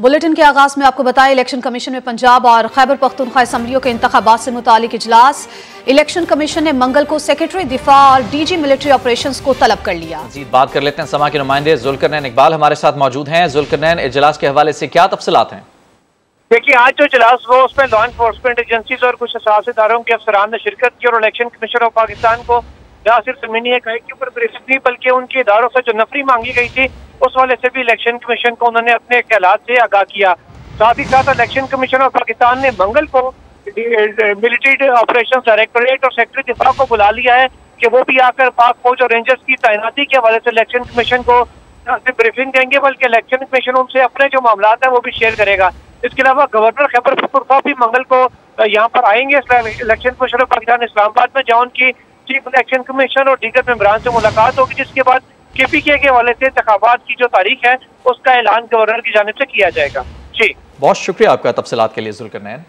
Bulletin के आगाज में आपको बताएं, इलेक्शन कमीशन में पंजाब और खैबर पख्तूनख्वा असम्बलियों के इंतखाबात से मुतालिक इजलास। इलेक्शन कमीशन ने मंगल को सेक्रेटरी दिफा और डीजी मिलिट्री ऑपरेशंस को तलब कर लिया। जी बात कर लेते हैं, समा के नुमाइंदे जुल्करनैन इकबाल हमारे साथ मौजूद हैं। जुल्करनैन, इजलास के हवाले से क्या तफसीलात हैं? देखिए, आज जो इजलास हुआ उसमें लॉ एनफोर्समेंट एजेंसीज और कुछ असास इदारों के अफसरान ने शिरकत की और इलेक्शन कमीशन ऑफ पाकिस्तान को न सिर्फ जमीनी हक़ाइक़ के ऊपर ब्रीफिंग दी बल्कि उनके इदारों से जो नफरी मांगी गई थी उस वाले से भी इलेक्शन कमीशन को उन्होंने अपने ख्यालात से आगाह किया। साथ ही साथ इलेक्शन कमीशन ऑफ पाकिस्तान ने मंगल को मिलिट्री ऑपरेशन डायरेक्टोरेट और सेक्रेटरी दिफा को बुला लिया है कि वो भी आकर पाक फौज और रेंजर्स की तैनाती के हवाले से इलेक्शन कमीशन को ब्रीफिंग देंगे, बल्कि इलेक्शन कमीशन उनसे अपने जो मामला है वो भी शेयर करेगा। इसके अलावा गवर्नर खैबर पख्तूनख्वा भी मंगल को यहाँ पर आएंगे election commission of Pakistan Islamabad में, जहाँ उनकी चीफ इलेक्शन कमीशन और दीगर मेंबरान से मुलाकात होगी, जिसके बाद KPK के हवाले से इंतखाबात की जो तारीख है उसका ऐलान गवर्नर की जानिब से किया जाएगा। जी बहुत शुक्रिया आपका तफसीलात के लिए जुल्करनैन।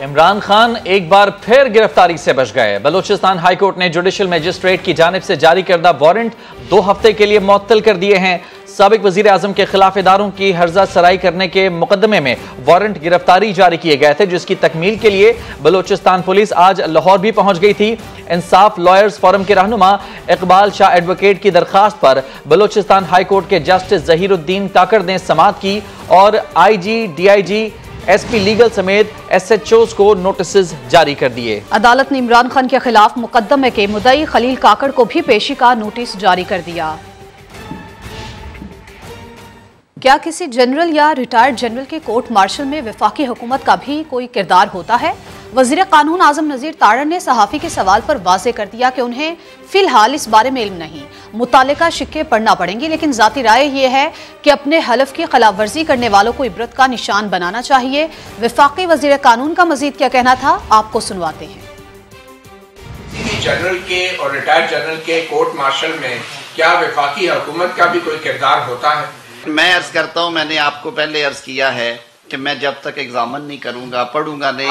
इमरान खान एक बार फिर गिरफ्तारी से बच गए। बलूचिस्तान हाई कोर्ट ने जुडिशल मजिस्ट्रेट की जानिब से जारी करदा वारंट 2 हफ्ते के लिए मुअत्तल कर दिए हैं। साबिक वजीर आजम के खिलाफ इदारों की हर्जा सराई करने के मुकदमे में वारंट गिरफ्तारी जारी किए गए थे, जिसकी तकमील के लिए बलूचिस्तान पुलिस आज लाहौर भी पहुंच गई थी। इंसाफ लॉयर्स फोरम के रहनुमा इकबाल शाह एडवोकेट की दरखास्त पर बलूचिस्तान हाई कोर्ट के जस्टिस जहीरुद्दीन काकड़ ने समाअत की और IG, DIG, SP लीगल समेत SHOs को नोटिस जारी कर दिए। अदालत ने इमरान खान के खिलाफ मुकदमे के मुद्दई खलील काकड़ को भी पेशी का नोटिस जारी कर दिया। क्या किसी जनरल या रिटायर्ड जनरल के कोर्ट मार्शल में वफाकी हुकूमत का भी कोई किरदार होता है? वजीर कानून आजम नज़ीर तारड़ ने सहाफ़ी के सवाल पर वाज़े कर दिया कि उन्हें फिलहाल इस बारे में इल्म नहीं, मुतालिका शिक्के पढ़ना पड़ेंगे, लेकिन ज़ाती राय ये है कि अपने हलफ की खिलाफ वर्जी करने वालों को इबरत का निशान बनाना चाहिए। वफाकी वजीर कानून का मजीद क्या कहना था, आपको सुनवाते हैं। जनरल के और रिटायर्ड जनरल के कोर्ट मार्शल में क्या वफाकी हुकूमत का भी कोई किरदार होता है? मैं अर्ज करता हूँ, मैंने आपको पहले अर्ज किया है कि मैं जब तक एग्जामन नहीं करूंगा, पढ़ूंगा नहीं,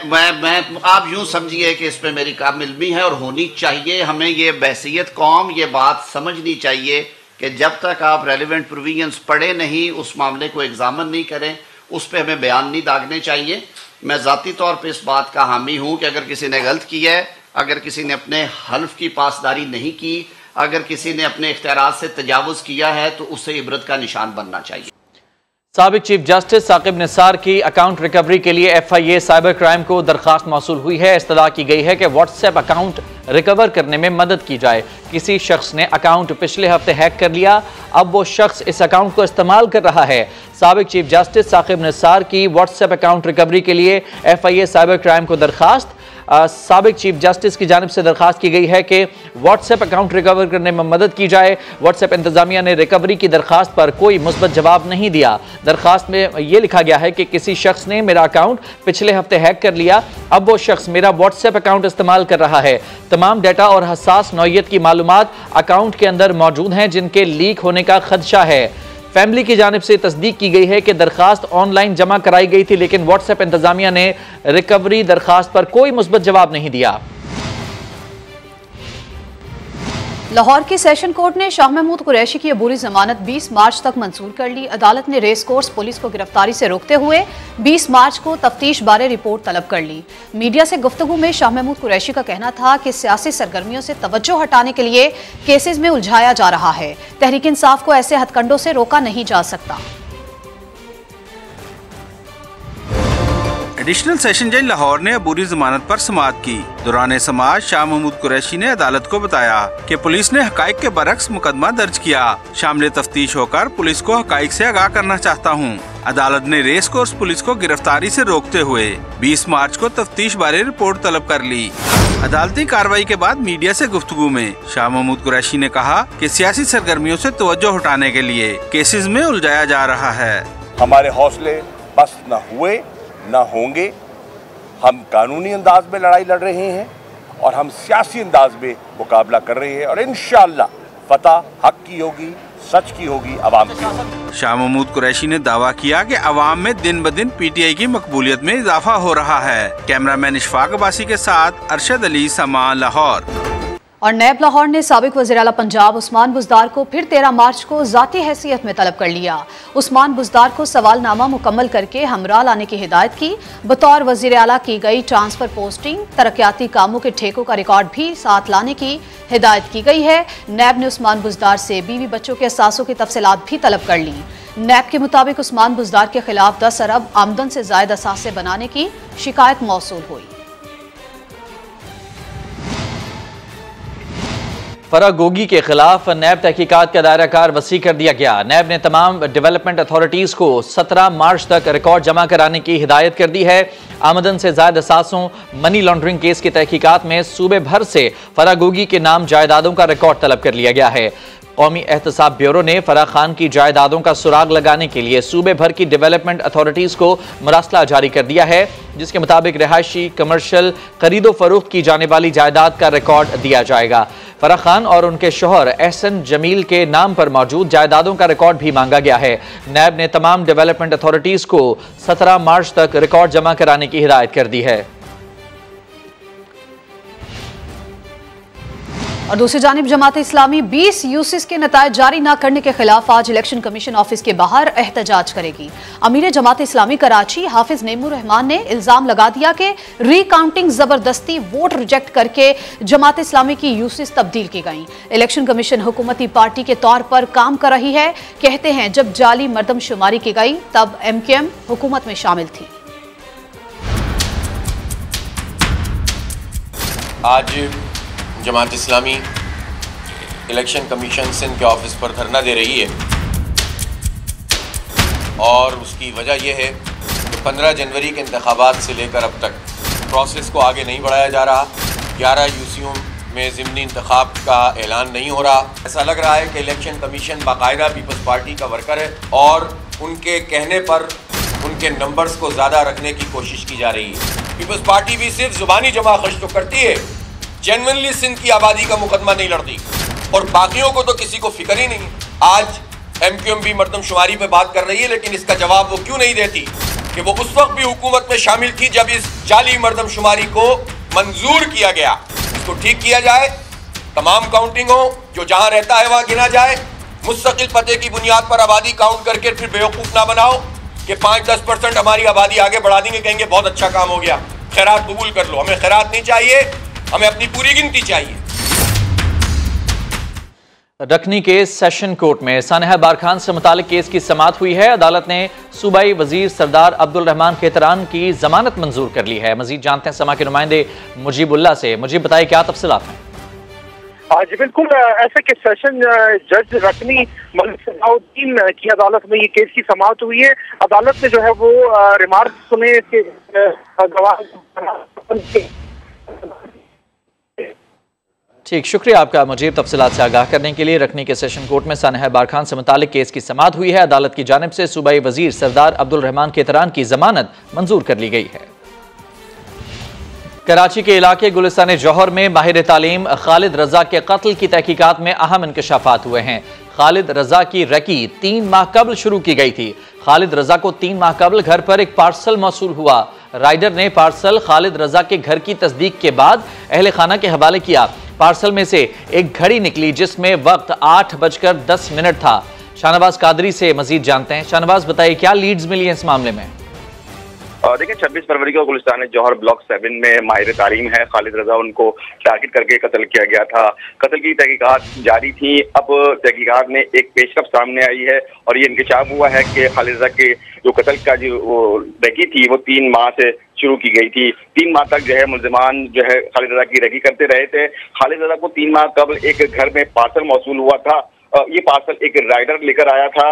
मैं आप यूं समझिए कि इस पे मेरी कामिल इल्मी है और होनी चाहिए। हमें ये बहसियत कौम ये बात समझनी चाहिए कि जब तक आप रेलिवेंट प्रोविजंस पढ़े नहीं, उस मामले को एग्जामन नहीं करें, उस पर हमें बयान नहीं दागने चाहिए। मैं ज़ाती तौर पर इस बात का हामी हूँ कि अगर किसी ने गलत किया है, अगर किसी ने अपने हल्फ की पासदारी नहीं की, अगर किसी ने अपने इख्तियारात से तजावुज़ किया है तो उसे इबरत का निशान बनना चाहिए। साबिक चीफ जस्टिस साकिब निसार की अकाउंट रिकवरी के लिए FIA साइबर क्राइम को दरखास्त मौसूल हुई है। इस्तला की गई है कि व्हाट्सएप अकाउंट रिकवर करने में मदद की जाए। किसी शख्स ने अकाउंट पिछले हफ्ते हैक कर लिया, अब वो शख्स इस अकाउंट को इस्तेमाल कर रहा है। साबिक चीफ जस्टिस साकिब निसार की व्हाट्सएप अकाउंट रिकवरी के लिए FIA साइबर क्राइम को दरखास्त साबिक चीफ जस्टिस की जानिब से दरखास्त की गई है कि व्हाट्सएप अकाउंट रिकवर करने में मदद की जाए। व्हाट्सएप इंतजामिया ने रिकवरी की दरखास्त पर कोई मुस्बत जवाब नहीं दिया। दरखास्त में यह लिखा गया है कि किसी शख्स ने मेरा अकाउंट पिछले हफ्ते हैक कर लिया, अब वो शख्स मेरा व्हाट्सएप अकाउंट इस्तेमाल कर रहा है। तमाम डाटा और हसास नौइयत की मालूमात अकाउंट के अंदर मौजूद हैं जिनके लीक होने का खदशा है। फैमिली की जानिब से तस्दीक की गई है कि दरखास्त ऑनलाइन जमा कराई गई थी, लेकिन व्हाट्सएप इंतजामिया ने रिकवरी दरखास्त पर कोई मुस्बत जवाब नहीं दिया। लाहौर की सेशन कोर्ट ने शाह महमूद कुरैशी की अबूरी जमानत 20 मार्च तक मंजूर कर ली। अदालत ने रेस कोर्स पुलिस को गिरफ्तारी से रोकते हुए 20 मार्च को तफ्तीश बारे रिपोर्ट तलब कर ली। मीडिया से गुफ्तगू में शाह महमूद कुरैशी का कहना था कि सियासी सरगर्मियों से तवज्जो हटाने के लिए केसेस में उलझाया जा रहा है। तहरीक इंसाफ को ऐसे हथकंडों से रोका नहीं जा सकता। एडिशनल सेशन जज लाहौर ने अबूरी जमानत पर समाअत की। दौरान समाअत शाह महमूद कुरैशी ने अदालत को बताया कि पुलिस ने हकाइक के बरक्स मुकदमा दर्ज किया। शामिल तफ्तीश होकर पुलिस को हकाइक से आगाह करना चाहता हूँ। अदालत ने रेस कोर्स पुलिस को गिरफ्तारी से रोकते हुए 20 मार्च को तफ्तीश बारे रिपोर्ट तलब कर ली। अदालती कार्रवाई के बाद मीडिया से गुफ्तगू में शाह महमूद कुरैशी ने कहा कि सियासी सरगर्मियों से तवज्जो हटाने के लिए केसेस में उलझाया जा रहा है। हमारे हौसले बस न हुए न होंगे। हम कानूनी अंदाज में लड़ाई लड़ रहे हैं और हम सियासी अंदाज में मुकाबला कर रहे हैं और इंशाअल्लाह फतह हक की होगी, सच की होगी, अवाम की। शाह महमूद कुरैशी ने दावा किया कि अवाम में दिन ब दिन PTI की मकबूलियत में इजाफा हो रहा है। कैमरामैन इशफाक अब्बासी के साथ अरशद अली, समा, लाहौर। और नैब लाहौर ने साबिक वज़ीर आला पंजाब उस्मान बुज़दार को फिर 13 मार्च को ज़ाती हैसियत में तलब कर लिया। उस्मान बुज़दार को सवालनामा मुकम्मल करके हमरा लाने की हिदायत की। बतौर वज़ीर आला की गई ट्रांसफ़र पोस्टिंग, तरक्याती कामों के ठेकों का रिकॉर्ड भी साथ लाने की हिदायत की गई है। नैब ने उस्मान बुज़दार से बीवी बच्चों के असासों की तफसीलात भी तलब कर ली। नैब के मुताबिक उस्मान बुज़दार के खिलाफ 10 अरब आमदन से ज़ायद असासे बनाने की शिकायत मौसूल हुई। फराह गोगी के खिलाफ नैब तहकीकात का दायरा कार वसी कर दिया गया। नैब ने तमाम डेवलपमेंट अथॉरिटीज को 17 मार्च तक रिकॉर्ड जमा कराने की हिदायत कर दी है। आमदन से ज़ायद असासों मनी लॉन्ड्रिंग केस की तहकीकात में सूबे भर से फराह गोगी के नाम जायदादों का रिकॉर्ड तलब कर लिया गया है। कौमी एहतसाब ब्यूरो ने फराह खान की जायदादों का सुराग लगाने के लिए सूबे भर की डेवलपमेंट अथॉरिटीज को मरासला जारी कर दिया है, जिसके मुताबिक रिहायशी कमर्शियल खरीदो फरोख्त की जाने वाली जायदाद का रिकॉर्ड दिया जाएगा। फराह खान और उनके शौहर एहसन जमील के नाम पर मौजूद जायदादों का रिकॉर्ड भी मांगा गया है। नैब ने तमाम डेवलपमेंट अथॉरिटीज को 17 मार्च तक रिकॉर्ड जमा कराने की हिदायत कर दी है। और दूसरी जानिब जमात इस्लामी 20 यूसिस के नतायज जारी न करने के खिलाफ आज इलेक्शन कमीशन ऑफिस के बाहर एहतजाज करेगी। अमीर जमात इस्लामी कराची हाफिज नेमूर रहमान ने इल्जाम लगा दिया कि रीकाउंटिंग जबरदस्ती वोट रिजेक्ट करके जमात इस्लामी की यूसिस तब्दील की गई। इलेक्शन कमीशन हुकूमती पार्टी के तौर पर काम कर रही है। कहते हैं जब जाली मर्दमशुमारी की गई तब MKM हुकूमत में शामिल थी। आज जमात इस्लामी इलेक्शन कमीशन सिंध के ऑफिस पर धरना दे रही है और उसकी वजह यह है कि 15 जनवरी के इंतखाबात से लेकर अब तक प्रोसेस को आगे नहीं बढ़ाया जा रहा। 11 यूसीओं में ज़िमनी इंतखाब का ऐलान नहीं हो रहा। ऐसा लग रहा है कि इलेक्शन कमीशन बाकायदा पीपल्स पार्टी का वर्कर है और उनके कहने पर उनके नंबर्स को ज़्यादा रखने की कोशिश की जा रही है। पीपल्स पार्टी भी सिर्फ ज़ुबानी जमा खर्च तो करती है, जेन्युइनली सिंध की आबादी का मुकदमा नहीं लड़ती और बाकियों को तो किसी को फिक्र ही नहीं। आज MKM भी मर्दमशुमारी पे बात कर रही है, लेकिन इसका जवाब वो क्यों नहीं देती कि वो उस वक्त भी हुकूमत में शामिल थी जब इस जाली मर्दमशुमारी को मंजूर किया गया। इसको ठीक किया जाए, तमाम काउंटिंग हो, जो जहां रहता है वहां गिना जाए। मुस्तकिल पते की बुनियाद पर आबादी काउंट करके फिर बेवकूफ़ ना बनाओ कि 5-10% हमारी आबादी आगे बढ़ा देंगे, कहेंगे बहुत अच्छा काम हो गया, खैरात कबूल कर लो। हमें खैरात नहीं चाहिए, हमें अपनी पूरी गिनती चाहिए। रखनी के सेशन कोर्ट में सानहा बार खान से मुतालिक केस की समाअत हुई है। अदालत ने सूबाई वजीर सरदार अब्दुल रहमान खेतरान की जमानत मंजूर कर ली है। मजीद जानते हैं समा के नुमाइंदे मुजीबुल्लाह से। मुजीब बताइए क्या तफसीलात हैं। जी बिल्कुल, ऐसे कि सेशन जज रकनी मलिक सलाउद्दीन की अदालत में ये केस की समाअत हुई है। अदालत ने जो है वो रिमार्क सुने कि ठीक, शुक्रिया आपका मुजीब तफसीलात से आगाह करने के लिए। रखनी के सेशन कोर्ट में सानहा बार खान से मुतालिक केस की समाअत हुई है। अदालत की जानिब से सूबाई वजीर सरदार अब्दुल रहमान खेतरान की जमानत मंजूर कर ली गई है। कराची के इलाके गुलिस्तान जौहर में माहिर तालीम खालिद रजा के कत्ल की तहकीकात में अहम इंकशाफात हुए हैं। खालिद रजा की रकी 3 माह कबल शुरू की गई थी। खालिद रजा को 3 माह कबल घर पर एक पार्सल मौसूल हुआ। राइडर ने पार्सल खालिद रजा के घर की तस्दीक के बाद अहले खाना के हवाले किया। पार्सल में से एक घड़ी निकली जिसमें वक्त 8:10 था। शाहनवाज कादरी से मजीद जानते हैं। शाहनवाज बताइए क्या लीड्स मिली है इस मामले में। देखिए 26 फरवरी को गुलिस्तान जौहर ब्लॉक 7 में माहिर तालीम है खालिद रजा, उनको टारगेट करके कत्ल किया गया था। कत्ल की तहकीकात जारी थी। अब तहकीकात में एक पेशकश सामने आई है और ये इंकशाफ हुआ है कि खालिद रजा के जो कत्ल का जो रगी थी वो 3 माह से शुरू की गई थी। 3 माह तक जो है मुल्जिमान जो है खालिद रजा की रगी करते रहे थे। खालिद रजा को 3 माह कबल एक घर में पार्सल मौसूल हुआ था। ये पार्सल एक राइडर लेकर आया था।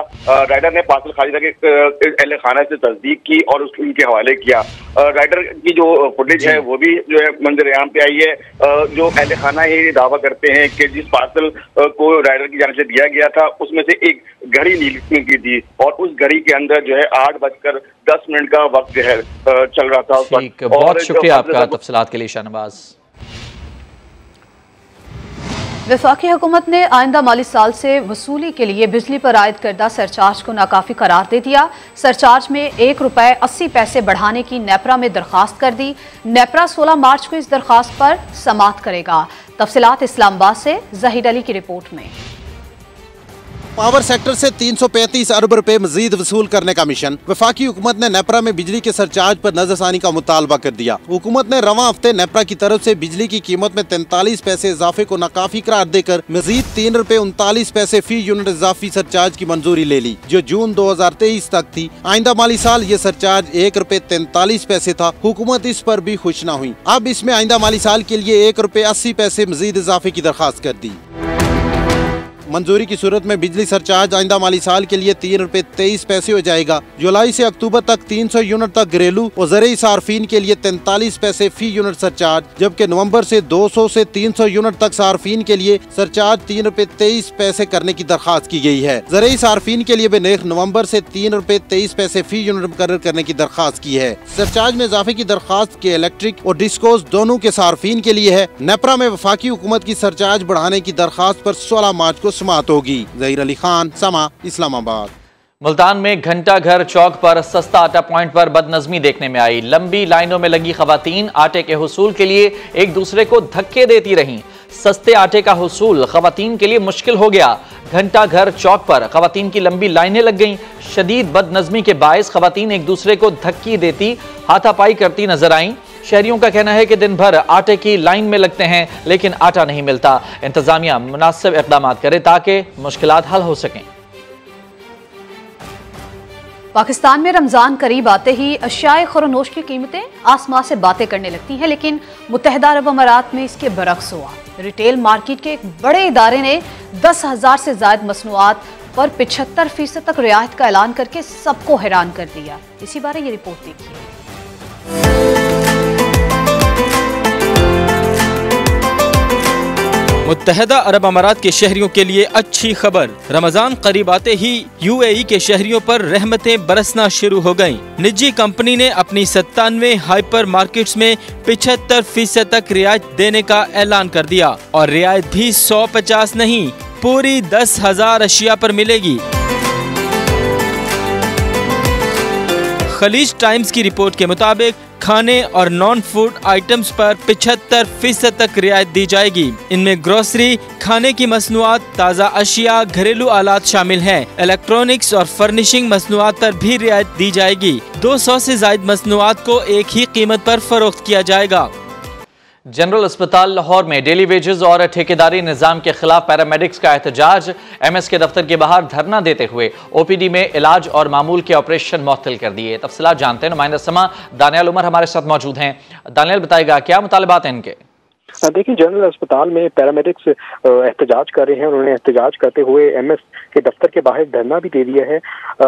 राइडर ने पार्सल खालिद रजा के अहले खाना से तस्दीक की और उसको उनके हवाले किया। राइडर की जो फुटेज है वो भी जो है मंजर आम पे आई है। जो अहले खाना ये दावा करते हैं कि जिस पार्सल को राइडर की जानिब से दिया गया था उसमें से एक घड़ी निकली थी और उस घड़ी के अंदर जो है 8:10 का वक्त जो है चल रहा था। बहुत शुक्रिया आपका तफसीलात के लिए शाहनवाज। वफाकी हुकूमत ने आइंदा माली साल से वसूली के लिए बिजली पर आयद करदा सरचार्ज को नाकाफी करार दे दिया। सरचार्ज में ₹1.80 बढ़ाने की नेपरा में दरखास्त कर दी। नेपरा 16 मार्च को इस दरखास्त पर समाअत करेगा। तफसीलात इस्लामाबाद से जहीर अली की रिपोर्ट में। पावर सेक्टर से 335 अरब रुपए मजीद वसूल करने का मिशन। वफाकी हुकूमत ने नेपरा में बिजली के सरचार्ज पर नजरसानी का मुतालबा कर दिया। हुकूमत ने रवां हफ्ते नेपरा की तरफ से बिजली की कीमत में 43 पैसे इजाफे को नाकाफी करार देकर मजीद ₹3.39 फी यूनिट इजाफी सरचार्ज की मंजूरी ले ली, जो जून 2023 तक थी। आइंदा माली साल ये सरचार्ज ₹1.43 था। हुकूमत इस पर भी खुश न हुई। अब इसमें आइंदा माली साल के लिए ₹1.80 मजीद इजाफे की दरखास्त कर दी। मंजूरी की सूरत में बिजली सरचार्ज आइंदा माली साल के लिए ₹3.23 हो जाएगा। जुलाई से अक्टूबर तक 300 यूनिट तक घरेलू और ज़रूरी सार्फिन के लिए 43 पैसे फी यूनिट सरचार्ज, जबकि नवंबर से 200 से 300 यूनिट तक सार्फिन के लिए सरचार्ज ₹3.23 करने की दरखास्त की गई है। ज़रूरी सार्फिन के लिए भी नवंबर से ₹3.23 फी यूनिट मुकर्रर करने की दरखास्त की है। सरचार्ज में इजाफे की दरखास्त के इलेक्ट्रिक और डिस्कोस दोनों के सार्फिन के लिए है। नेपरा में वफाकी हुकूमत की सरचार्ज बढ़ाने की दरखास्त पर 16 मार्च को समाअत होगी। ज़हीर अली खान, समा, इस्लामाबाद। मुल्तान में घंटा घर चौक पर सस्ता आटा पॉइंट पर बदनज़मी देखने में आई। लंबी लाइनों में लगी खवातीन आटे के हुसूल के लिए एक दूसरे को धक्के देती रहीं। सस्ते आटे का हुसूल खवातीन के लिए मुश्किल हो गया। घंटा घर चौक पर खवातीन की लंबी लाइनें लग गईं। शदीद बदनज़मी के बायस खवातीन एक दूसरे को धक्की देती, हाथापाई करती नजर आईं। शहरियों का कहना है कि दिन भर आटे की लाइन में लगते हैं, लेकिन आटा नहीं मिलता। इंतजामिया मुनासिब इक़दाम करे ताकि मुश्किलात हल हो सकें। पाकिस्तान में रमजान करीब आते ही अशियाए खुरनोश की कीमतें आसमान से बातें करने लगती हैं, लेकिन मुत्तहिदा अरब अमारात में इसके बरक्स हुआ। रिटेल मार्केट के एक बड़े इदारे ने 10,000 से ज्यादा मसनूआत पर 75% तक रियायत का ऐलान करके सबको हैरान कर दिया। इसी बारे ये रिपोर्ट देखिए। मुत्तहिदा अरब अमारात के शहरियों के लिए अच्छी खबर। रमजान करीब आते ही UAE के शहरियों पर रहमतें बरसना शुरू हो गयीं। निजी कंपनी ने अपनी 97 हाइपर मार्केट्स में 75% तक रियायत देने का ऐलान कर दिया, और रियायत भी 150 नहीं, पूरी 10,000 अशिया पर मिलेगी। खलीज टाइम्स की रिपोर्ट के मुताबिक खाने और नॉन फूड आइटम्स पर 75% तक रियायत दी जाएगी। इनमें ग्रोसरी, खाने की मसनूआत, ताज़ा अशिया, घरेलू आलात शामिल हैं। इलेक्ट्रॉनिक्स और फर्निशिंग मसनूआत पर भी रियायत दी जाएगी। 200 से ज़ायद मसनूआत को एक ही कीमत पर फरोख्त किया जाएगा। जनरल अस्पताल लाहौर में डेली वेजेस और ठेकेदारी निज़ाम के खिलाफ पैरामेडिक्स का एहतजाज। MS के दफ्तर के बाहर धरना देते हुए OPD में इलाज और मामूल के ऑपरेशन मुअत्तल कर दिए। तफसीलात जानते हैं, नुमाइंदा समा दानियाल उमर हमारे साथ मौजूद हैं। दानियाल, बताएगा क्या मुतालबात हैं इनके? देखिए, जनरल अस्पताल में पैरामेडिक्स एहतजाज कर रहे हैं। उन्होंने एहतजाज करते हुए MS के दफ्तर के बाहर धरना भी दे दिया है,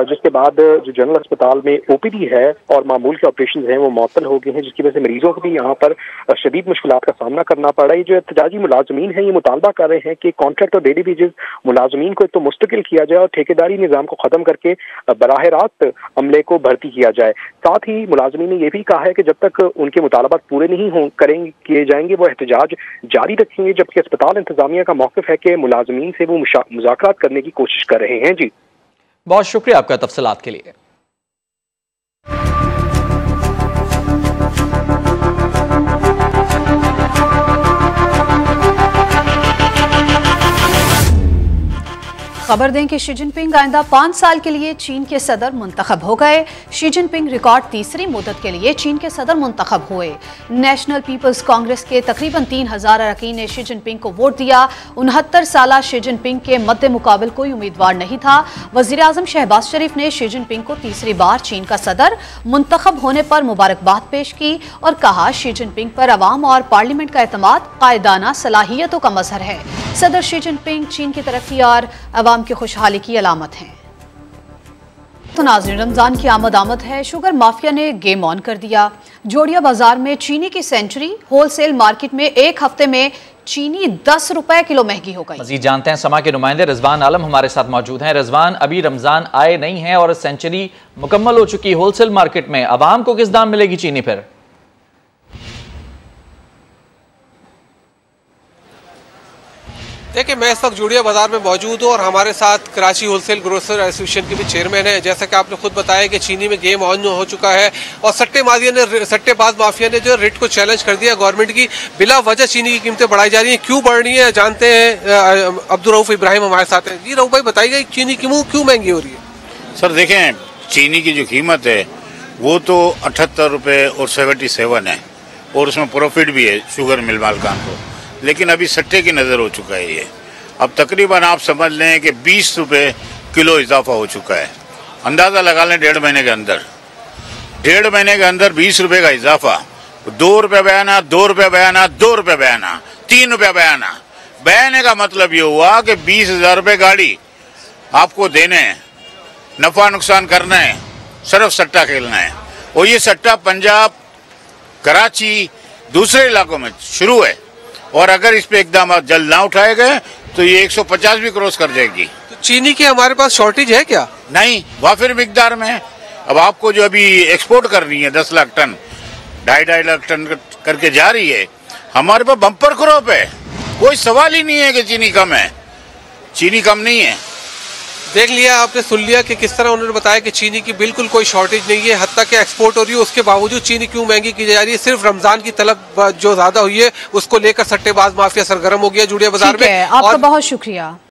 जिसके बाद जो जनरल अस्पताल में OPD है और मामूल के ऑपरेशन हैं वो मुअत्तल हो गए हैं, जिसकी वजह से मरीजों को भी यहाँ पर शदीद मुश्किलात का सामना करना पड़ रहा है। जो एहतजाजी मुलाजमीन है ये मुतालबा कर रहे हैं कि कॉन्ट्रैक्ट और डेली वेजेस मुलाजमीन को एक तो मुस्तकिल किया जाए और ठेकेदारी निज़ाम को ख़त्म करके बराह रास्त अमले को भर्ती किया जाए। साथ ही मुलाजमीन ने यह भी कहा है कि जब तक उनके मुतालबात पूरे नहीं किए जाएंगे वो एहतजाज जारी रखेंगे, जबकि अस्पताल इंतजामिया का मौक़िफ़ है कि मुलाजमीन से वो मुज़ाकरात करने की कोशिश कर रहे हैं। जी, बहुत शुक्रिया आपका तफसीलात के लिए। खबर दें कि शी जिनपिंग आइंदा 5 साल के लिए चीन के सदर मुंतखब हो गए। शी जिनपिंग रिकॉर्ड तीसरी मुद्दत के लिए चीन के सदर मुंतखब हुए। नेशनल पीपल्स कांग्रेस के तकरीबन 3,000 अरकान ने शी जिनपिंग को वोट दिया। 69 साला शी जिनपिंग के मद्दे मुकाबल कोई उम्मीदवार नहीं था। वजीर आजम शहबाज शरीफ ने शी जिनपिंग को तीसरी बार चीन का सदर मुंतखब होने पर मुबारकबाद पेश की और कहा शी जिनपिंग पर अवाम और पार्लियामेंट का एतमाद कायदाना सलाहियतों का मजहर है। सदर शी जिनपिंग चीन की तरक्की और अवाम की खुशहाली की अलामत हैं। तो नाज़रीन, रमजान की आमद है। शुगर माफिया ने गेम ऑन कर दिया। जोड़िया बाजार में चीनी की सेंचुरी होलसेल मार्केट में एक हफ्ते में चीनी 10 रुपए किलो महंगी हो गई। मजीद जानते हैं, समा के नुमाइंदे रिजवान आलम हमारे साथ मौजूद हैं। रिजवान, अभी रमजान आए नहीं है और सेंचुरी मुकम्मल हो चुकी होलसेल मार्केट में, अवाम को किस दाम मिलेगी चीनी फिर? देखिए, मैं इस वक्त जुड़िया बाजार में मौजूद हूँ और हमारे साथ कराची होलसेल ग्रोसर एसोसिएशन के भी चेयरमैन है। जैसा कि आपने खुद बताया कि चीनी में गेम ऑन हो चुका है और सट्टेबाज माफिया ने जो रेट को चैलेंज कर दिया गवर्नमेंट की, बिला वजह चीनी की कीमतें बढ़ाई जा रही हैं। क्यों बढ़ रही है जानते हैं। अब्दुल रऊफ इब्राहिम हमारे साथ हैं। जी रऊफ भाई, बताइए चीनी क्यों महंगी हो रही है? सर देखें, चीनी की जो कीमत है वो तो 78 रुपये और 77 है और उसमें प्रॉफिट भी है शुगर मिल मालकान को, लेकिन अभी सट्टे की नज़र हो चुका है ये। अब तकरीबन आप समझ लें कि 20 रुपये किलो इजाफा हो चुका है। अंदाज़ा लगा लें 1.5 महीने के अंदर 20 रुपये का इजाफा। 2 रुपये बयाना, 2 रुपये बयाना, 2 रुपये बयाना, 3 रुपये बयाना। बयाने का मतलब ये हुआ कि 20,000 रुपये गाड़ी आपको देने हैं, नफा नुकसान करना है, सिर्फ सट्टा खेलना है। और ये सट्टा पंजाब, कराची, दूसरे इलाकों में शुरू है और अगर इस पे इकदाम जल्द ना उठाए गए तो ये 150 भी क्रॉस कर जाएगी। तो चीनी की हमारे पास शॉर्टेज है क्या? नहीं, वाफिर मिकदार में। अब आपको जो अभी एक्सपोर्ट करनी है 10 लाख टन, 2.5 लाख टन करके जा रही है, हमारे पास बम्पर क्रॉप है। कोई सवाल ही नहीं है कि चीनी कम है। चीनी कम नहीं है। देख लिया आपने, सुन लिया कि किस तरह उन्होंने बताया कि चीनी की बिल्कुल कोई शॉर्टेज नहीं है, हत्ता कि एक्सपोर्ट हो रही है। उसके बावजूद चीनी क्यों महंगी की जा रही है? सिर्फ रमजान की तलब जो ज्यादा हुई है उसको लेकर सट्टेबाज माफिया सरगर्म हो गया जुड़िया बाजार में। आपका बहुत शुक्रिया।